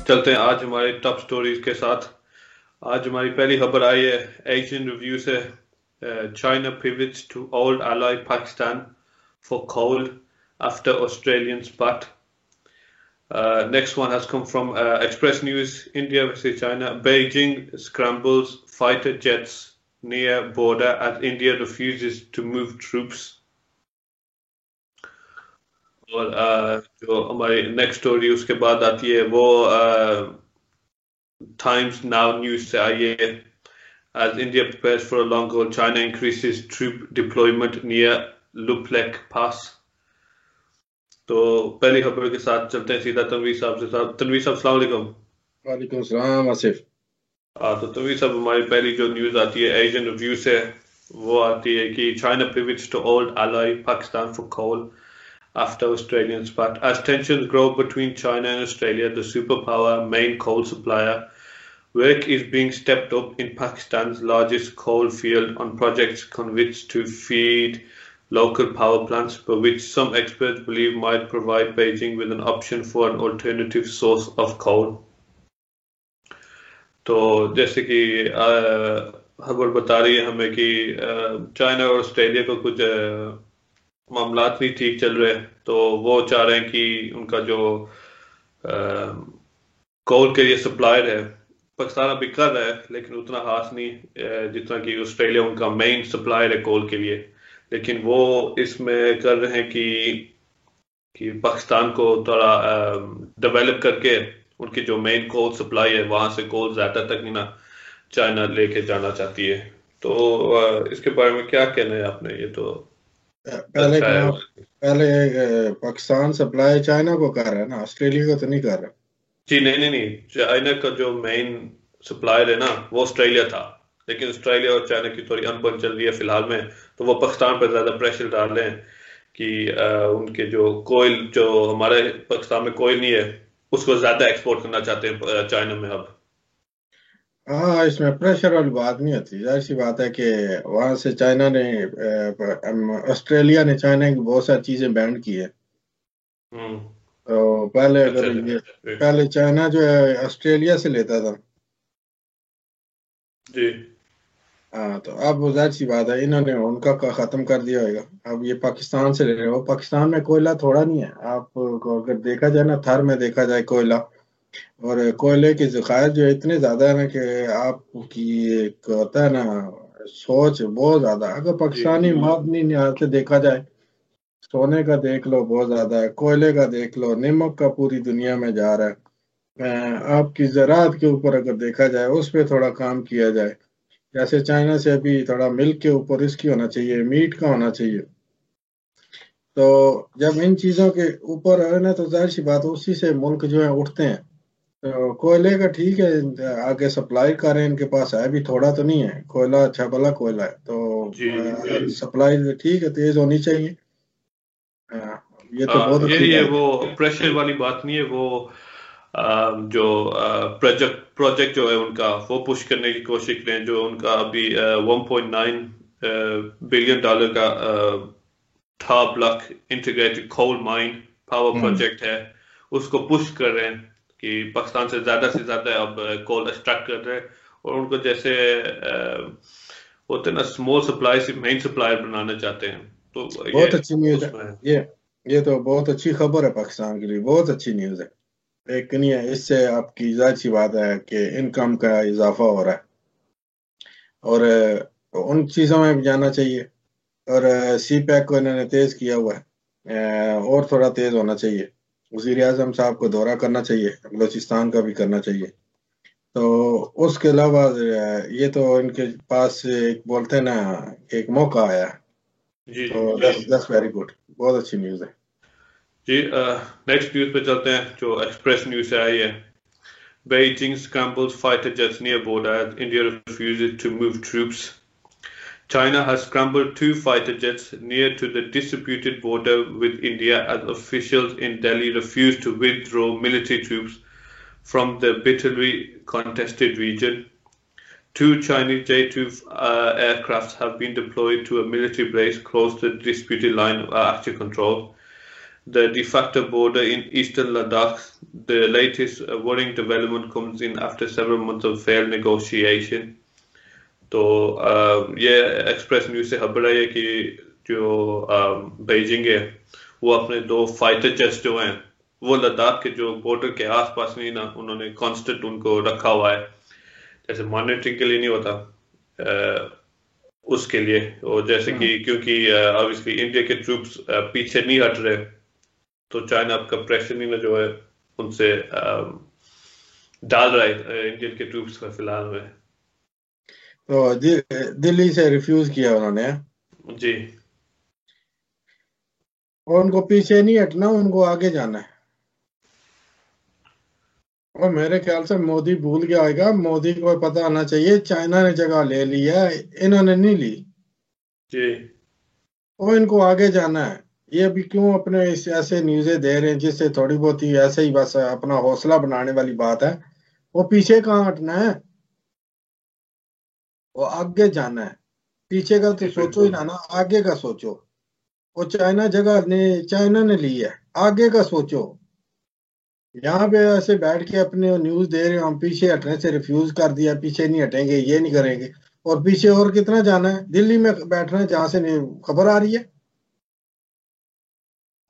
चलते हैं आज हमारे टॉप स्टोरीज के साथ। आज हमारी पहली खबर आई है एशियन रिव्यू से। China pivots to old ally Pakistan for coal after Australian spat. Next one has come from Express News. India versus China. Beijing scrambles fighter jets near border as India refuses to move troops. और जो हमारी next story उसके बाद आती है वो times now news से आई है। As India prepares for a long haul, China increases troop deployment near Luplek Pass. तो पहली खबर के साथ चलते हैं सीधा तनवीर साहब से। साहब तनवीर साहब अस्सलाम वालेकुम। वालेकुम सलाम आसिफ। तो तनवीर साहब हमारी पहली जो न्यूज आती है एशियन रिव्यू से वो आती है कि China pivots to old ally Pakistan for coal after Australian spat. As tensions grow between China and Australia, the superpower main coal supplier, work is being stepped up in Pakistan's largest coal field on projects convinced to feed local power plants, but which some experts believe might provide Beijing with an option for an alternative source of coal. तो जैसे कि खबर बता रही है हमें कि China और ऑस्ट्रेलिया को कुछ मामलात नहीं ठीक चल रहे, तो वो चाह रहे हैं कि उनका जो कोल के लिए सप्लायर है पाकिस्तान अभी कर रहा है, लेकिन उतना खास नहीं जितना कि ऑस्ट्रेलिया उनका मेन सप्लायर है कोल के लिए। लेकिन वो इसमें कर रहे हैं कि पाकिस्तान को थोड़ा डेवलप करके उनकी जो मेन कोल सप्लाई है वहां से कोल ज्यादा तक ना चाइना लेके जाना चाहती है। तो इसके बारे में क्या कहना है आपने? ये तो पहले पाकिस्तान सप्लाई चाइना को कर रहा है ना, ऑस्ट्रेलिया को तो नहीं कर रहा। जी नहीं, चाइना का जो मेन सप्लायर है ना वो ऑस्ट्रेलिया था, लेकिन ऑस्ट्रेलिया और चाइना की थोड़ी अनबन चल रही है फिलहाल में, तो वो पाकिस्तान पर ज्यादा प्रेशर डाल रहे हैं कि उनके जो कोयल जो हमारे पाकिस्तान में कोयल नहीं है उसको ज्यादा एक्सपोर्ट करना चाहते हैं चाइना में अब। हाँ, इसमें प्रेशर वाली बात नहीं होती। जाहिर सी बात है कि वहां से चाइना ने ऑस्ट्रेलिया ने चाइना की बहुत सारी चीजें बैन की है। तो पहले पहले चाइना जो है ऑस्ट्रेलिया से लेता था जी। हाँ, तो अब वो जाहिर सी बात है इन्होंने उनका खत्म कर दिया होगा। अब ये पाकिस्तान से ले रहे हो। पाकिस्तान में कोयला थोड़ा नहीं है। आपको अगर देखा जाए ना, थर में देखा जाए कोयला, और कोयले के ज़खायर जो इतने ज्यादा है ना कि आपकी एक होता है ना सोच बहुत ज्यादा। अगर पाकिस्तानी मादनी निहाल से देखा जाए, सोने का देख लो बहुत ज्यादा है, कोयले का देख लो, नमक का पूरी दुनिया में जा रहा है। आपकी ज़राअत के ऊपर अगर देखा जाए उस पर थोड़ा काम किया जाए, जैसे चाइना से अभी थोड़ा मिल्क के ऊपर इसकी होना चाहिए, मीट का होना चाहिए। तो जब इन चीजों के ऊपर है ना, तो जाहिर सी बात उसी से मुल्क जो है उठते हैं। तो कोयले का ठीक है, आगे सप्लाई करें, इनके पास है भी थोड़ा तो नहीं है कोयला, अच्छा भला कोयला है, तो सप्लाई ठीक है, तेज होनी चाहिए। ये तो बहुत यही है, वो प्रेशर वाली बात नहीं है, वो जो प्रोजेक्ट जो है उनका वो पुश करने की कोशिश करें। जो उनका अभी $1.9 बिलियन का था block integrated coal mine power project है, उसको पुश कर रहे हैं कि पाकिस्तान से ज्यादा अब कोल एक्सट्रैक्ट कर रहे हैं, और उनको जैसे होते ना स्मॉल सप्लाई से मेन सप्लायर बनाना चाहते हैं। तो बहुत अच्छी न्यूज है ये तो बहुत अच्छी खबर है पाकिस्तान के लिए, बहुत अच्छी न्यूज है। एक नहीं है, इससे आपकी जाहिर सी बात है कि इनकम का इजाफा हो रहा है, और उन चीज़ों में भी जाना चाहिए। और सी पैक को इन्होंने तेज किया हुआ है, और थोड़ा तेज होना चाहिए। वज़ीर आज़म साहब को दौरा करना चाहिए, बलोचिस्तान का भी करना चाहिए। तो उसके अलावा ये तो इनके पास एक बोलते हैं ना एक मौका आया है। तो दैट्स वेरी गुड, बहुत अच्छी न्यूज़ है जी। नेक्स्ट न्यूज पे चलते हैं जो एक्सप्रेस न्यूज से आई है। Beijing scrambles fighter jets near border as India refuses to move troops. China has scrambled 2 fighter jets near to the disputed border with India as officials in Delhi refuse to withdraw military troops from the bitterly contested region. 2 Chinese J-2 aircrafts have been deployed to a military base close to the disputed line of actual control. the de facto border in eastern Ladakh. The latest worrying development comes in after several months of failed negotiation. तो ये express news से खबर आई है कि जो Beijing है वो अपने 2 फाइटर जेट्स जो हैं वो लद्दाख के जो बॉर्डर के आसपास नहीं ना उन्होंने कांस्टेंट उनको रखा हुआ है, जैसे मॉनिटरिंग के लिए नहीं होता उसके लिए, और जैसे कि क्योंकि ऑब्वियसली इंडिया के ट्रूप्स पीछे नहीं हट रहे तो चाइना आपका प्रेशर नहीं ना जो है उनसे डाल रहा है इंडियन के ट्रूप्स का फिलहाल में। तो दिल्ली से रिफ्यूज किया उन्होंने जी, और उनको पीछे नहीं हटना, उनको आगे जाना है। और मेरे ख्याल से मोदी भूल गया होगा, मोदी को पता होना चाहिए चाइना ने जगह ले ली है, इन्होंने नहीं ली जी, और इनको आगे जाना है। ये अभी क्यों अपने ऐसे न्यूज़ें दे रहे हैं जिससे थोड़ी बहुत ही ऐसे ही बस अपना हौसला बनाने वाली बात है। वो पीछे कहाँ हटना है, वो आगे जाना है। पीछे का तो सोचो ही ना, आगे का सोचो। वो चाइना ने ली है, आगे का सोचो। यहाँ पे ऐसे बैठ के अपने न्यूज दे रहे हो, हम पीछे हटने से रिफ्यूज कर दिया, पीछे नहीं हटेंगे, ये नहीं करेंगे। और पीछे और कितना जाना है, दिल्ली में बैठना है जहां से नहीं खबर आ रही है,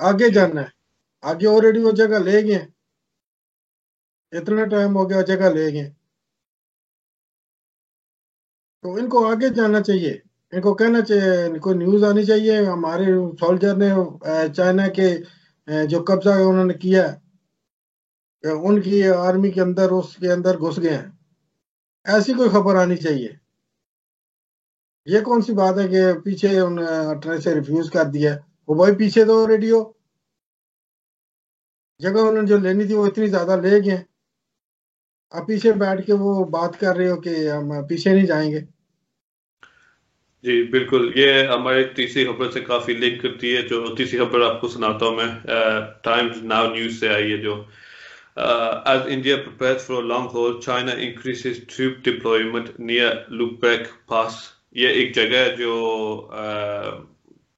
आगे जाना है। आगे ऑलरेडी वो जगह ले गए, इतना टाइम हो गया जगह ले गए, तो इनको आगे जाना चाहिए। इनको कहना चाहिए, इनको न्यूज आनी चाहिए हमारे सोल्जर ने चाइना के जो कब्जा उन्होंने किया है, उनकी आर्मी के अंदर उसके अंदर घुस गए हैं, ऐसी कोई खबर आनी चाहिए। ये कौन सी बात है कि पीछे हटने से रिफ्यूज कर दिया। वो भाई पीछे तो ऑलरेडी हो, जगह उन्होंने जो लेनी थी वो इतनी ज्यादा ले गए, अब पीछे बैठ के वो बात कर रहे हो कि हम पीछे नहीं जाएंगे। जी बिल्कुल, ये हमारी तीसरी खबर से काफी लिंक करती है। जो तीसरी खबर आपको सुनाता हूँ मैं, टाइम्स नाउ न्यूज से आई है जो as India prepares for a long haul, China increases troop deployment near Lubek Pass. ये एक जगह है जो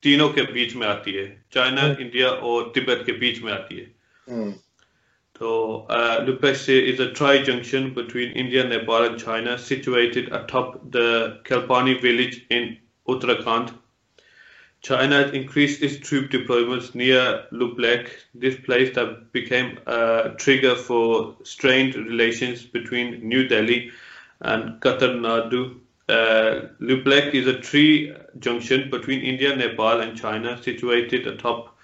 तीनों के बीच में आती है, चाइना, इंडिया और तिब्बत के बीच में आती है। तो Lubek is a tri-junction between India, Nepal and China, situated atop the Kalpani village in Uttarakhand. China has increased its troop deployments near Lubek, this place that became a trigger for strained relations between New Delhi and Kathmandu. Lubek is a tree junction between India, Nepal and China, situated atop.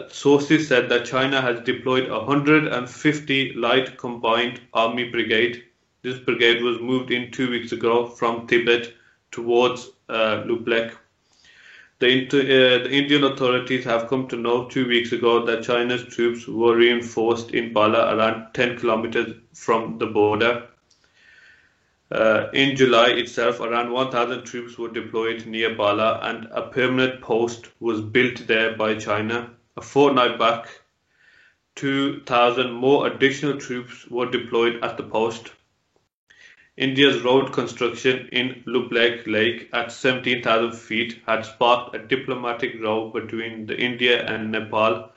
Sources said that China has deployed 150 light combined army brigade. This brigade was moved in 2 weeks ago from Tibet towards Lubek. The Indian authorities have come to know 2 weeks ago that China's troops were reinforced in Bala, around 10 kilometers from the border. In July itself, around 1,000 troops were deployed near Bala and a permanent post was built there by China. A fortnight back, 2,000 more additional troops were deployed at the post. India's road construction in Lubek Lake at 17,000 feet had sparked a diplomatic row between India and Nepal,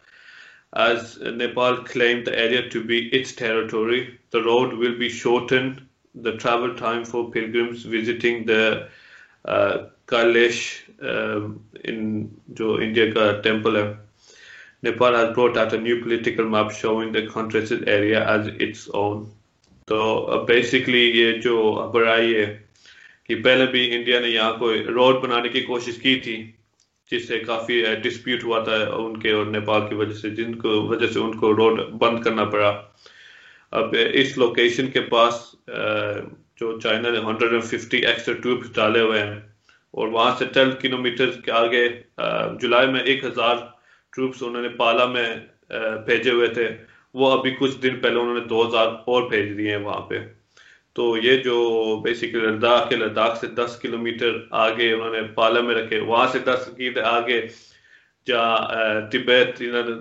as Nepal claimed the area to be its territory. The road will be shortened the travel time for pilgrims visiting the Kailash in जो India का temple है. Nepal has brought out a new political map showing the contested area as its own. तो basically ये जो खबर आई है कि पहले भी इंडिया ने यहाँ कोई रोड बनाने की कोशिश की थी, जिससे काफी डिस्प्यूट हुआ था उनके और नेपाल की वजह से, जिनको वजह से उनको रोड बंद करना पड़ा. अब इस लोकेशन के पास जो चाइना ने 150 एक्स्ट्रा ट्रूप्स डाले हुए हैं और वहां से 10 किलोमीटर के आगे जुलाई में 1000 ट्रूप्स उन्होंने पाला में भेजे हुए थे. वो अभी कुछ दिन पहले उन्होंने 2000 और भेज दिए हैं वहां पे. तो ये जो बेसिकली लद्दाख से 10 किलोमीटर आगे उन्होंने पाला में रखे, वहां से 10 किलोमीटर आगे जहाँ तिब्बत,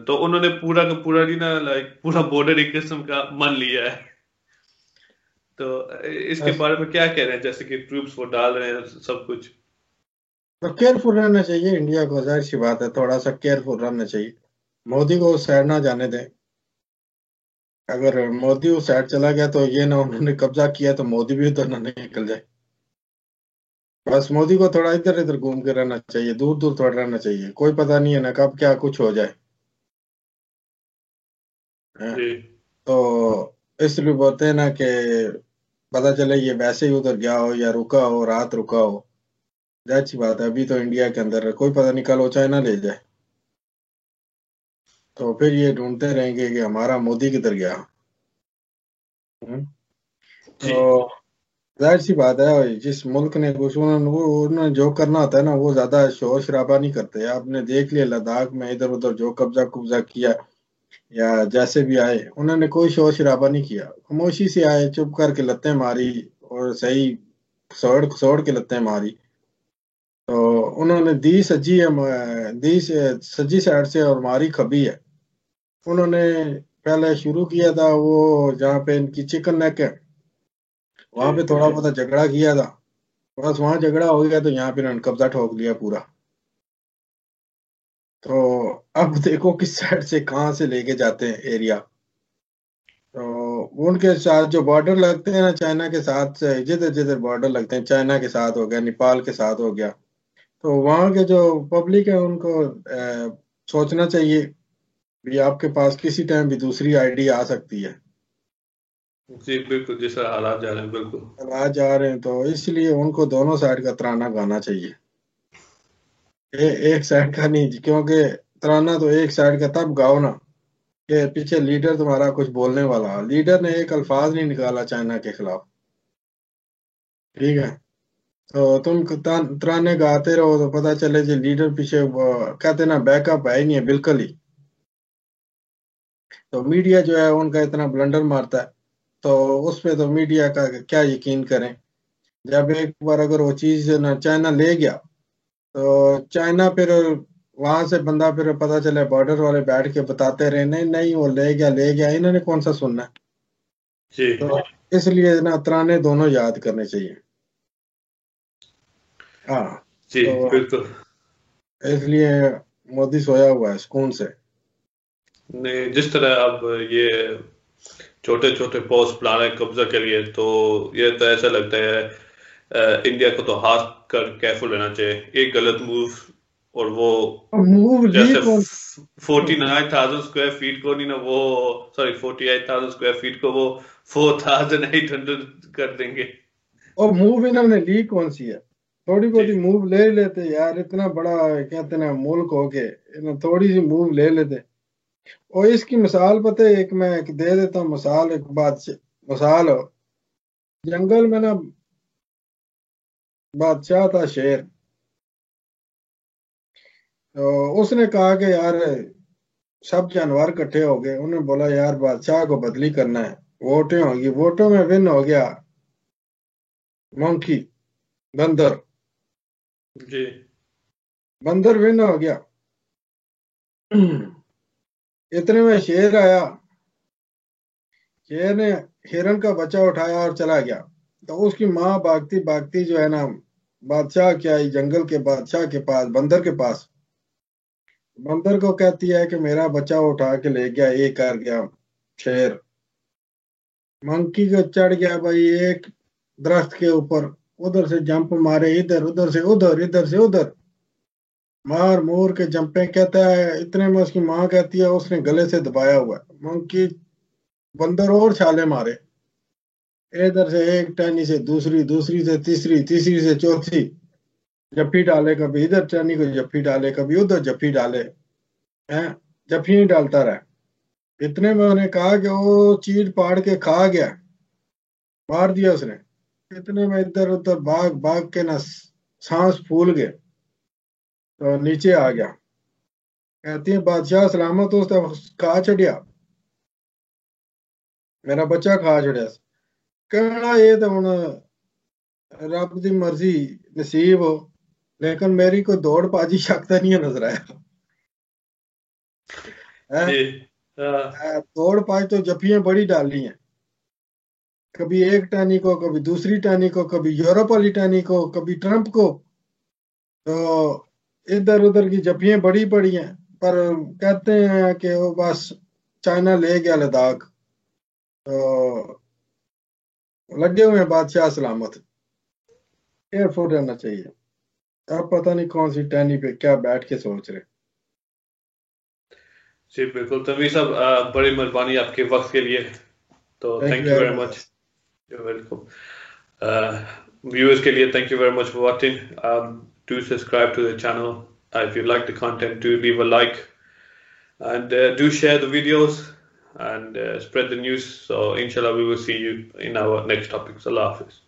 तो उन्होंने पूरा का पूरा पूरा बॉर्डर एक किस्म का मन लिया है. तो इसके बारे में क्या कह रहे हैं, जैसे कि ट्रूप्स वो डाल रहे हैं सब कुछ. तो केयरफुल रहना चाहिए इंडिया को, जाहिर सी बात है, थोड़ा सा केयरफुल रहना चाहिए. मोदी को उस साइड ना जाने दें। अगर मोदी उस साइड चला गया तो ये ना उन्होंने कब्जा किया तो मोदी भी उधर ना निकल जाए। बस मोदी को थोड़ा इधर इधर घूम के रहना चाहिए, दूर दूर थोड़ा रहना चाहिए, कोई पता नहीं है ना कब क्या कुछ हो जाए। हैं? जी तो इसलिए बोलते हैं ना कि पता चले ये वैसे ही उधर गया हो या रुका हो, रात रुका हो। जाहिर सी बात है, अभी तो इंडिया के अंदर है, कोई पता नहीं कल वो चाइना ले जाए। तो फिर ये ढूंढते रहेंगे कि हमारा मोदी किधर गया। हम्म? जी तो जाहिर सी बात है, जिस मुल्क ने कुछ उन्होंने जो करना होता है ना, वो ज्यादा शोर शराबा नहीं करते। आपने देख लिया लद्दाख में इधर उधर जो कब्जा कुब्जा किया या जैसे भी आए, उन्होंने कोई शोर शराबा नहीं किया, खामोशी से आए, चुप करके लत्तें मारी और सही सोड़ सोड़ के लत्तें मारी। तो उन्होंने दी सज्जी है, दी से सज्जी साइड से और मारी खबी है। उन्होंने पहले शुरू किया था वो जहाँ पे इनकी चिकन नेक है, जी वहां पे थोड़ा बहुत झगड़ा किया था। बस वहां झगड़ा हो गया तो यहाँ पे इन्होंने कब्जा ठोक लिया पूरा। तो अब देखो किस साइड से कहाँ से लेके जाते हैं एरिया। तो उनके साथ जो बॉर्डर लगते हैं ना चाइना के साथ से, जिधर जिधर बॉर्डर लगते हैं, चाइना के साथ हो गया, नेपाल के साथ हो गया, तो वहाँ के जो पब्लिक है उनको सोचना चाहिए भी आपके पास किसी टाइम भी दूसरी आईडी आ सकती है। जी बिल्कुल, जिस तरह हालात जा रहे हैं बिल्कुल। अब आज जा रहे हैं तो इसलिए उनको दोनों साइड का तराना गाना चाहिए। एक साइड का नहीं, क्योंकि तराना तो एक साइड का तब गाओ ना कि पीछे लीडर तुम्हारा कुछ बोलने वाला हो। लीडर ने एक अल्फाज नहीं निकाला चाइना के खिलाफ। ठीक है। तो तुम तराने गाते रहो तो पता चले जी लीडर पीछे कहते ना बैकअप है ही नहीं है बिल्कुल ही। तो मीडिया जो है उनका इतना ब्लंडर मारता है, तो उस पे तो मीडिया का क्या यकीन करें। जब एक बार अगर वो चीज ना चाइना ले गया तो चाइना फिर वहां से बंदा फिर पता चले बॉर्डर वाले बैठ के बताते रहे नहीं नहीं वो ले गया, इन्होंने कौन सा सुनना है। जी तो इसलिए ना तराने दोनों याद करने चाहिए। हाँ। जी तो बिल्कुल। इसलिए मोदी सोया हुआ है सुकून से। नहीं, जिस तरह अब ये छोटे छोटे पोस्ट बना रहे हैं कब्जा के लिए, तो ये तो ऐसा लगता है इंडिया को तो हाथ कर केयरफुल रहना चाहिए। एक गलत मूव और वो मूव ली जैसे कौन। 49,000 स्क्वायर फीट को नहीं ना, वो सॉरी 48,000 स्क्वायर फीट को वो 4,800 कर देंगे। और मूव इन्होंने ली कौन सी है। थोड़ी जी बहुत मूव ले लेते यार, इतना बड़ा कहते हैं ना मुल्क हो के, इन्हें थोड़ी सी मूव ले लेते। और इसकी मिसाल पता है, एक मैं एक दे देता हूँ मिसाल, एक बात से मिसाल हो। जंगल में ना बादशाह था शेर। तो उसने कहा कि यार सब जानवर इकट्ठे हो गए, उन्होंने बोला यार बादशाह को बदली करना है, वोटें होगी, वोटों में विन हो गया मंकी, बंदर। जी बंदर विन हो गया। इतने में शेर आया। शेर ने हिरन का बच्चा उठाया और चला गया। तो उसकी माँ भागती भागती जो है ना बादशाह के आई, जंगल के बादशाह के पास, बंदर के पास। बंदर को कहती है कि मेरा बच्चा उठा के ले गया, ये कर गया शेर। मंकी को चढ़ गया भाई एक दरख्त के ऊपर, उधर से जंप मारे, इधर उधर से उधर, इधर से उधर, मार मोर के जंपे। कहता है इतने में उसकी माँ कहती है उसने गले से दबाया हुआ है। मंकी बंदर और छाले मारे, इधर से एक टहनी से दूसरी, दूसरी से तीसरी, तीसरी से चौथी, जफ्फी डाले, कभी इधर टहनी को जफ्फी डाले, कभी उधर जफ्फी डाले। हैं? जफ्फी ही डालता रहा। इतने में उन्हें कहा कि वो चीर पाड़ के खा गया, मार दिया उसने। इतने में इधर उधर भाग भाग के ना सांस फूल गए, तो नीचे आ गया। कहती है बादशाह सलामत हो, उसने खा छड़िया, मेरा बच्चा खा छड़िया। कहना ये तो हूं रब दी मर्जी, नसीब हो। लेकिन मेरी कोई दौड़ बाजी शकता नहीं है नजर आया है। जी हाँ दौड़ पाई तो जफियां बड़ी डाली हैं, कभी एक टहनी को, कभी दूसरी टहनी को, कभी यूरोप वाली टहनी को, कभी ट्रंप को। तो इधर उधर की जफियां बड़ी पड़ी हैं। पर कहते हैं कि वो बस चाइना ले गया लद्दाख, तो लगे हुए हैं बादशाह सलामत। एयरफोर्स रहना चाहिए। अब पता नहीं कौन सी टहनी पे क्या बैठ के सोच रहे। जी बिल्कुल तनवीर साहब, बड़ी मेहरबानी आपके वक्त के लिए, तो thank you thank you very very much. Much. You're welcome. Viewers के लिए thank you very much for watching. Do subscribe to the channel. If you like the content, do leave a like and do share the videos and spread the news. So inshallah we will see you in our next topics. Allah Hafiz.